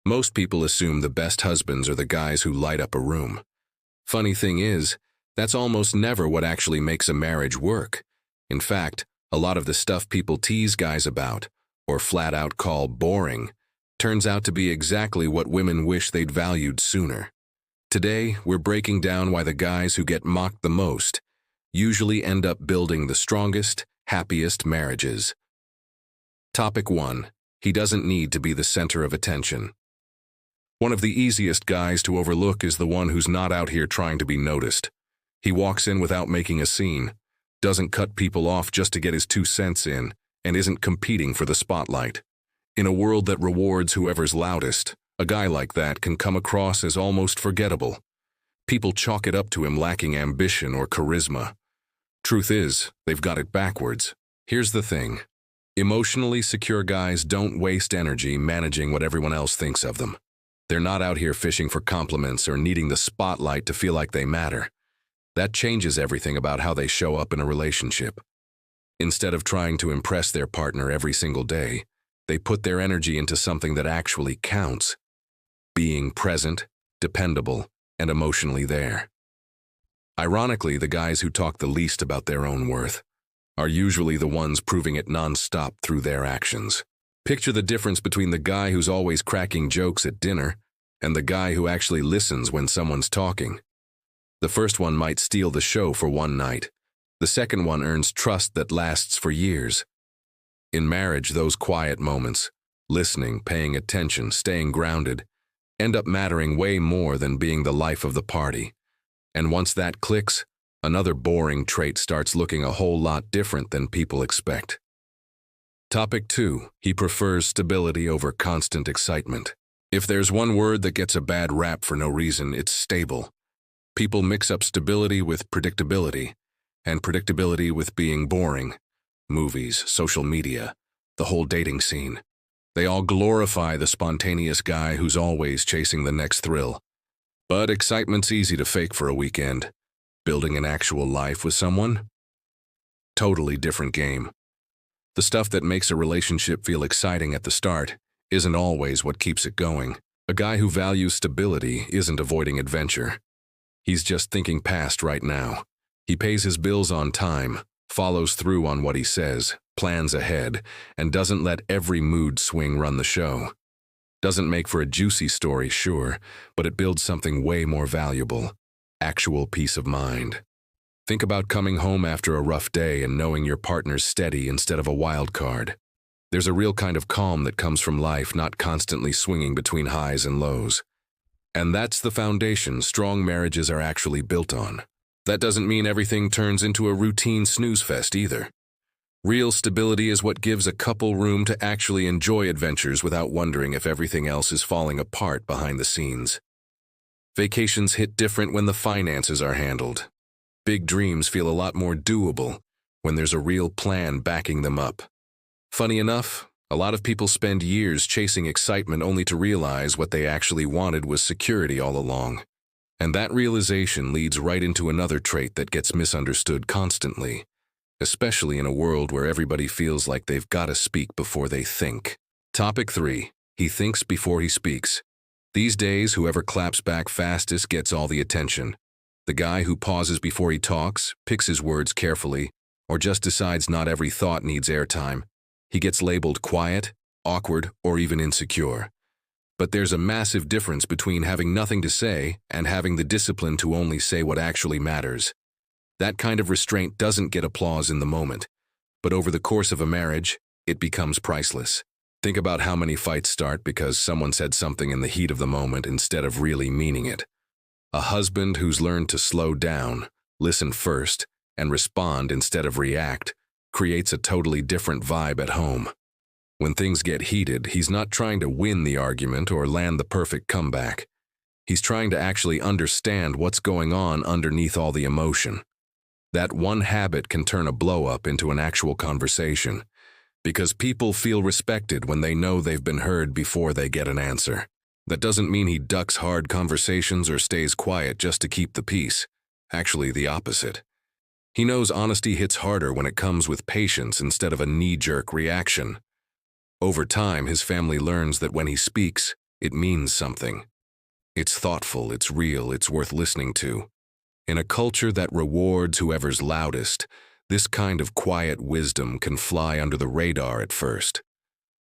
Most people assume the best husbands are the guys who light up a room. Funny thing is, that's almost never what actually makes a marriage work. In fact, a lot of the stuff people tease guys about, or flat out call boring, turns out to be exactly what women wish they'd valued sooner. Today, we're breaking down why the guys who get mocked the most usually end up building the strongest, happiest marriages. Topic 1. He doesn't need to be the center of attention. One of the easiest guys to overlook is the one who's not out here trying to be noticed. He walks in without making a scene, doesn't cut people off just to get his 2 cents in, and isn't competing for the spotlight. In a world that rewards whoever's loudest, a guy like that can come across as almost forgettable. People chalk it up to him lacking ambition or charisma. Truth is, they've got it backwards. Here's the thing. Emotionally secure guys don't waste energy managing what everyone else thinks of them. They're not out here fishing for compliments or needing the spotlight to feel like they matter. That changes everything about how they show up in a relationship. Instead of trying to impress their partner every single day, they put their energy into something that actually counts. Being present, dependable, and emotionally there. Ironically, the guys who talk the least about their own worth are usually the ones proving it non-stop through their actions. Picture the difference between the guy who's always cracking jokes at dinner and the guy who actually listens when someone's talking. The first one might steal the show for one night. The second one earns trust that lasts for years. In marriage, those quiet moments, listening, paying attention, staying grounded, end up mattering way more than being the life of the party. And once that clicks, another boring trait starts looking a whole lot different than people expect. Topic 2. He prefers stability over constant excitement. If there's one word that gets a bad rap for no reason, it's stable. People mix up stability with predictability, and predictability with being boring. Movies, social media, the whole dating scene. They all glorify the spontaneous guy who's always chasing the next thrill. But excitement's easy to fake for a weekend. Building an actual life with someone? Totally different game. The stuff that makes a relationship feel exciting at the start isn't always what keeps it going. A guy who values stability isn't avoiding adventure. He's just thinking past right now. He pays his bills on time, follows through on what he says, plans ahead, and doesn't let every mood swing run the show. Doesn't make for a juicy story, sure, but it builds something way more valuable. Actual peace of mind. Think about coming home after a rough day and knowing your partner's steady instead of a wild card. There's a real kind of calm that comes from life not constantly swinging between highs and lows. And that's the foundation strong marriages are actually built on. That doesn't mean everything turns into a routine snooze fest either. Real stability is what gives a couple room to actually enjoy adventures without wondering if everything else is falling apart behind the scenes. Vacations hit different when the finances are handled. Big dreams feel a lot more doable when there's a real plan backing them up. Funny enough, a lot of people spend years chasing excitement only to realize what they actually wanted was security all along. And that realization leads right into another trait that gets misunderstood constantly, especially in a world where everybody feels like they've got to speak before they think. Topic 3. He thinks before he speaks. These days, whoever claps back fastest gets all the attention. The guy who pauses before he talks, picks his words carefully, or just decides not every thought needs airtime. He gets labeled quiet, awkward, or even insecure. But there's a massive difference between having nothing to say and having the discipline to only say what actually matters. That kind of restraint doesn't get applause in the moment, but over the course of a marriage, it becomes priceless. Think about how many fights start because someone said something in the heat of the moment instead of really meaning it. A husband who's learned to slow down, listen first, and respond instead of react creates a totally different vibe at home. When things get heated, he's not trying to win the argument or land the perfect comeback. He's trying to actually understand what's going on underneath all the emotion. That one habit can turn a blow-up into an actual conversation, because people feel respected when they know they've been heard before they get an answer. That doesn't mean he ducks hard conversations or stays quiet just to keep the peace. Actually, the opposite. He knows honesty hits harder when it comes with patience instead of a knee-jerk reaction. Over time, his family learns that when he speaks, it means something. It's thoughtful, it's real, it's worth listening to. In a culture that rewards whoever's loudest, this kind of quiet wisdom can fly under the radar at first.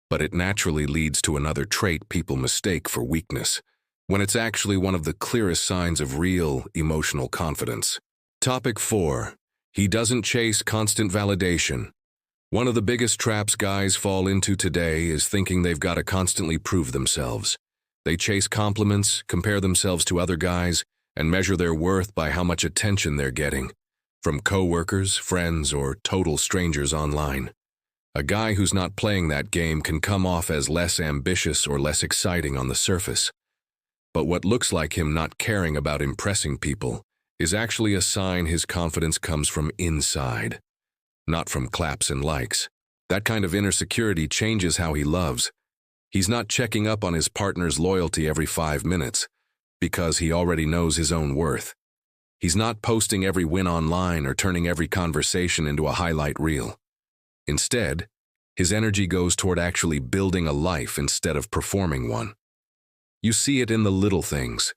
But it naturally leads to another trait people mistake for weakness, when it's actually one of the clearest signs of real emotional confidence. Topic 4. He doesn't chase constant validation. One of the biggest traps guys fall into today is thinking they've got to constantly prove themselves. They chase compliments, compare themselves to other guys, and measure their worth by how much attention they're getting, from coworkers, friends, or total strangers online. A guy who's not playing that game can come off as less ambitious or less exciting on the surface. But what looks like him not caring about impressing people is actually a sign his confidence comes from inside, not from claps and likes. That kind of inner security changes how he loves. He's not checking up on his partner's loyalty every 5 minutes because he already knows his own worth. He's not posting every win online or turning every conversation into a highlight reel. Instead, his energy goes toward actually building a life instead of performing one. You see it in the little things.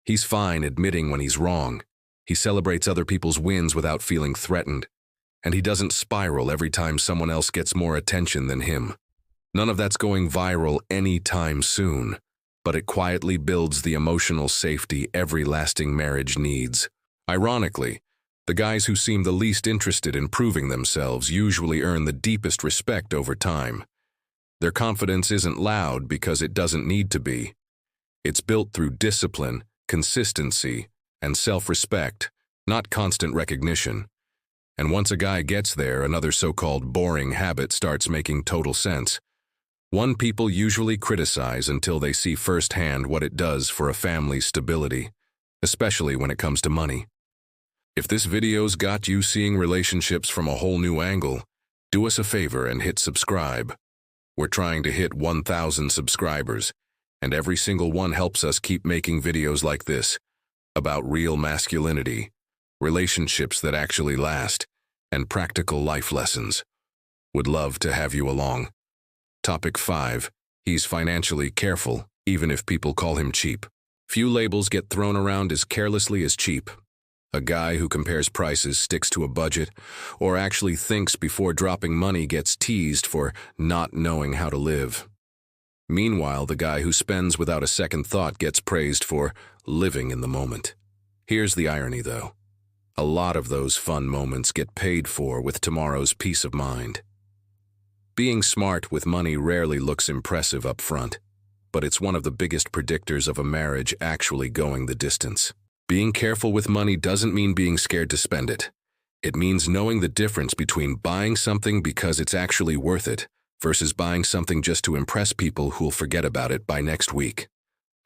He's fine admitting when he's wrong. He celebrates other people's wins without feeling threatened. And he doesn't spiral every time someone else gets more attention than him. None of that's going viral anytime soon, but it quietly builds the emotional safety every lasting marriage needs. Ironically, the guys who seem the least interested in proving themselves usually earn the deepest respect over time. Their confidence isn't loud because it doesn't need to be. It's built through discipline, consistency, and self-respect, not constant recognition. And once a guy gets there, another so-called boring habit starts making total sense. One people usually criticize until they see firsthand what it does for a family's stability, especially when it comes to money. If this video's got you seeing relationships from a whole new angle, do us a favor and hit subscribe. We're trying to hit 1,000 subscribers, and every single one helps us keep making videos like this about real masculinity, relationships that actually last, and practical life lessons. Would love to have you along. Topic 5. He's financially careful, even if people call him cheap. Few labels get thrown around as carelessly as cheap. A guy who compares prices, sticks to a budget, or actually thinks before dropping money gets teased for not knowing how to live. Meanwhile, the guy who spends without a second thought gets praised for living in the moment. Here's the irony, though. A lot of those fun moments get paid for with tomorrow's peace of mind. Being smart with money rarely looks impressive up front, but it's one of the biggest predictors of a marriage actually going the distance. Being careful with money doesn't mean being scared to spend it. It means knowing the difference between buying something because it's actually worth it versus buying something just to impress people who'll forget about it by next week.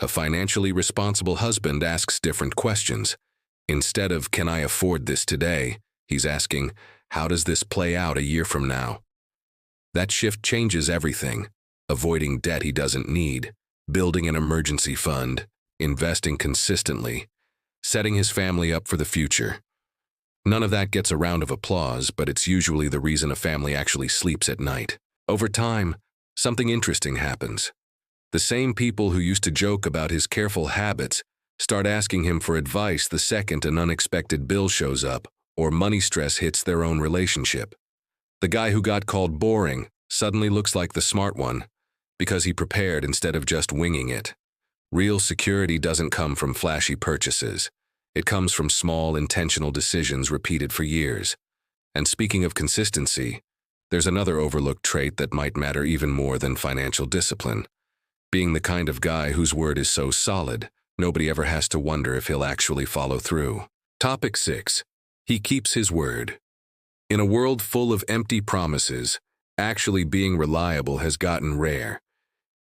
A financially responsible husband asks different questions. Instead of, "Can I afford this today?" he's asking, "How does this play out a year from now?" That shift changes everything. Avoiding debt he doesn't need, building an emergency fund, investing consistently, setting his family up for the future. None of that gets a round of applause, but it's usually the reason a family actually sleeps at night. Over time, something interesting happens. The same people who used to joke about his careful habits start asking him for advice the second an unexpected bill shows up or money stress hits their own relationship. The guy who got called boring suddenly looks like the smart one because he prepared instead of just winging it. Real security doesn't come from flashy purchases. It comes from small, intentional decisions repeated for years. And speaking of consistency, there's another overlooked trait that might matter even more than financial discipline. Being the kind of guy whose word is so solid, nobody ever has to wonder if he'll actually follow through. Topic 6. He keeps his word. In a world full of empty promises, actually being reliable has gotten rare.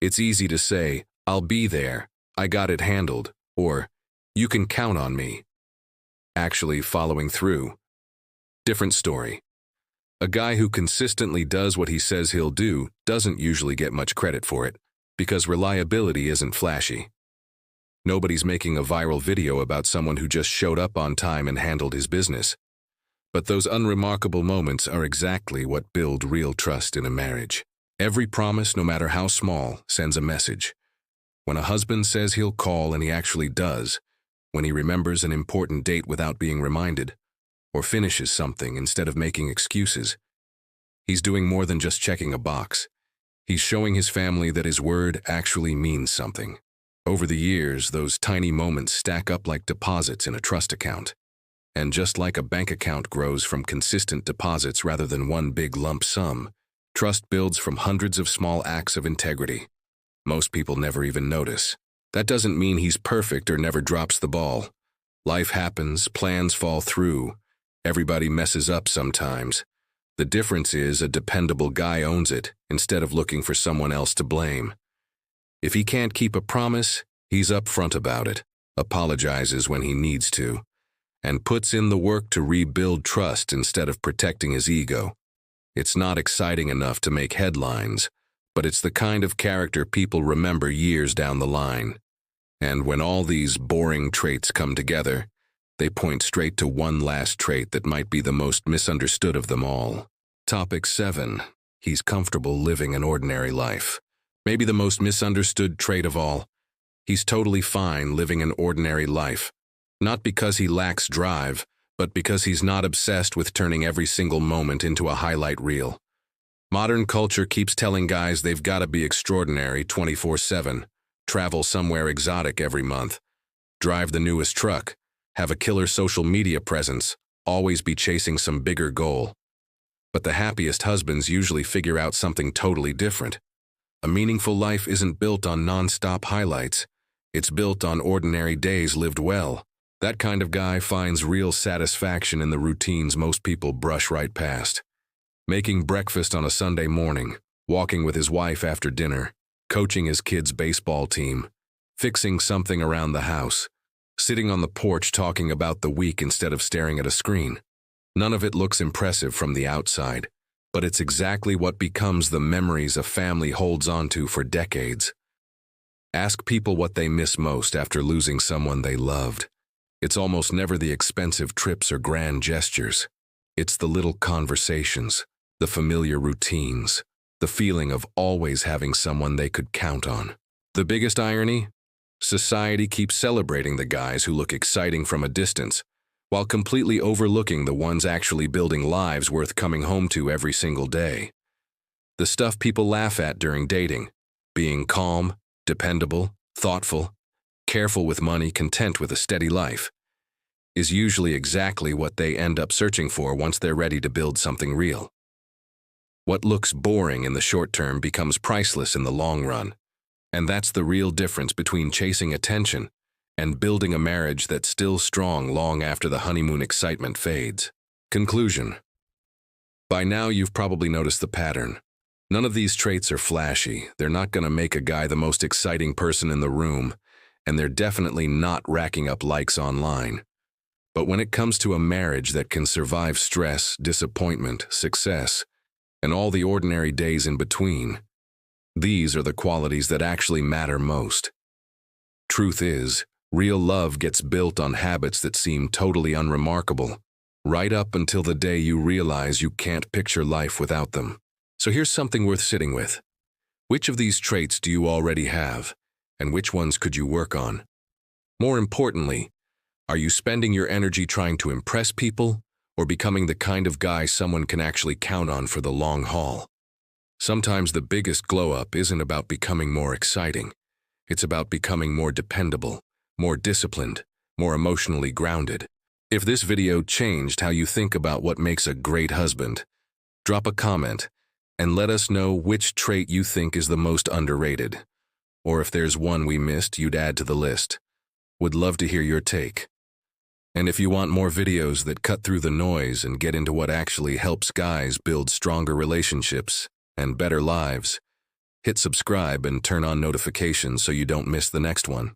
It's easy to say, "I'll be there, I got it handled," or "You can count on me." Actually following through. Different story. A guy who consistently does what he says he'll do doesn't usually get much credit for it, because reliability isn't flashy. Nobody's making a viral video about someone who just showed up on time and handled his business. But those unremarkable moments are exactly what build real trust in a marriage. Every promise, no matter how small, sends a message. When a husband says he'll call and he actually does, when he remembers an important date without being reminded, or finishes something instead of making excuses, he's doing more than just checking a box. He's showing his family that his word actually means something. Over the years, those tiny moments stack up like deposits in a trust account. And just like a bank account grows from consistent deposits rather than one big lump sum, trust builds from hundreds of small acts of integrity. Most people never even notice. That doesn't mean he's perfect or never drops the ball. Life happens, plans fall through. Everybody messes up sometimes. The difference is a dependable guy owns it instead of looking for someone else to blame. If he can't keep a promise, he's upfront about it, apologizes when he needs to, and puts in the work to rebuild trust instead of protecting his ego. It's not exciting enough to make headlines, but it's the kind of character people remember years down the line. And when all these boring traits come together, they point straight to one last trait that might be the most misunderstood of them all. Topic 7. He's comfortable living an ordinary life. Maybe the most misunderstood trait of all. He's totally fine living an ordinary life. Not because he lacks drive, but because he's not obsessed with turning every single moment into a highlight reel. Modern culture keeps telling guys they've got to be extraordinary 24/7, travel somewhere exotic every month, drive the newest truck, have a killer social media presence, always be chasing some bigger goal. But the happiest husbands usually figure out something totally different. A meaningful life isn't built on non-stop highlights. It's built on ordinary days lived well. That kind of guy finds real satisfaction in the routines most people brush right past. Making breakfast on a Sunday morning, walking with his wife after dinner, coaching his kids' baseball team, fixing something around the house, sitting on the porch talking about the week instead of staring at a screen. None of it looks impressive from the outside, but it's exactly what becomes the memories a family holds onto for decades. Ask people what they miss most after losing someone they loved. It's almost never the expensive trips or grand gestures. It's the little conversations, the familiar routines, the feeling of always having someone they could count on. The biggest irony? Society keeps celebrating the guys who look exciting from a distance, while completely overlooking the ones actually building lives worth coming home to every single day. The stuff people laugh at during dating, being calm, dependable, thoughtful, careful with money, content with a steady life, is usually exactly what they end up searching for once they're ready to build something real. What looks boring in the short term becomes priceless in the long run, and that's the real difference between chasing attention and building a marriage that's still strong long after the honeymoon excitement fades. Conclusion. By now you've probably noticed the pattern. None of these traits are flashy. They're not going to make a guy the most exciting person in the room, and they're definitely not racking up likes online. But when it comes to a marriage that can survive stress, disappointment, success, and all the ordinary days in between, these are the qualities that actually matter most. Truth is, real love gets built on habits that seem totally unremarkable, right up until the day you realize you can't picture life without them. So here's something worth sitting with. Which of these traits do you already have, and which ones could you work on? More importantly, are you spending your energy trying to impress people, or becoming the kind of guy someone can actually count on for the long haul? Sometimes the biggest glow-up isn't about becoming more exciting. It's about becoming more dependable, more disciplined, more emotionally grounded. If this video changed how you think about what makes a great husband, drop a comment and let us know which trait you think is the most underrated, or if there's one we missed you'd add to the list. Would love to hear your take. And if you want more videos that cut through the noise and get into what actually helps guys build stronger relationships and better lives, hit subscribe and turn on notifications so you don't miss the next one.